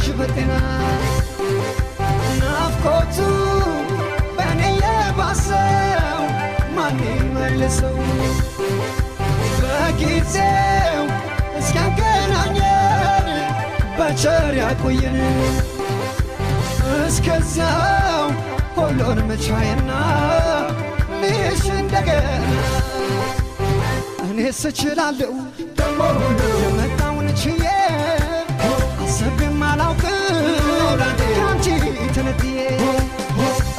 አለሽ በጤና ናፍቆቱ በኔ የባሰው ማን ይመልሰው በጊዜው እስኪያገናኘን በቸር ያቆየን እስከዚያው ሁሉን መቻይና ልሽ እንደገና እኔስ እችላለሁ ደሞ ሁሉ የመጣውን ችዬ አሰብም አላውቅም ካንቺ ተነጥዬ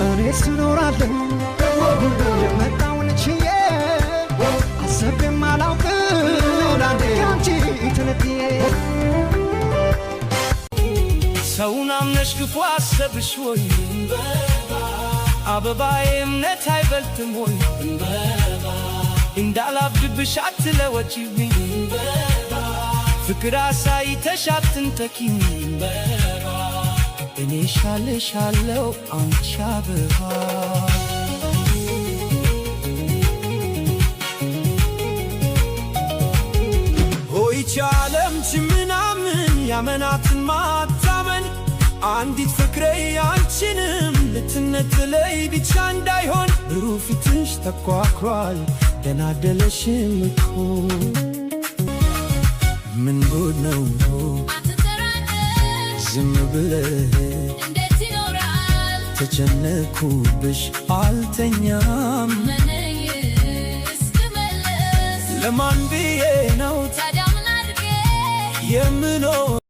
እኔስ እኖራለሁ ደሞ ሁሉ የመጣውን ችዬ አሰብም አላውቅም ካንቺ ተነጥዬ ሰውን አምነሽ ክፉ አሰብሽ ወይ አበባዬ እምነት አይበልጥም ወይ እንዳላብድብሽ አትለወጪብኝ ፍቅር አሳይተሽ አትንተኪኝ እኔ ሻለሻለው አንቺ አበባ ሆይች ዓለም ምናምን ያመናትን ማታመን አንዲት ፍቅሬ አንቺንም ልትነጥለይ ብቻ እንዳይሆን ብሩህ ፊትሽ ተኳኳል ደናደለሽም እኮ ምን ጉድ ነው ዝም ብለህ እንዴት ይኖራል ተጨነኩብሽ አልተኛም እስክመለስ ለማን ብዬ ነው ታዲያ ምን አድርጌ የምኖር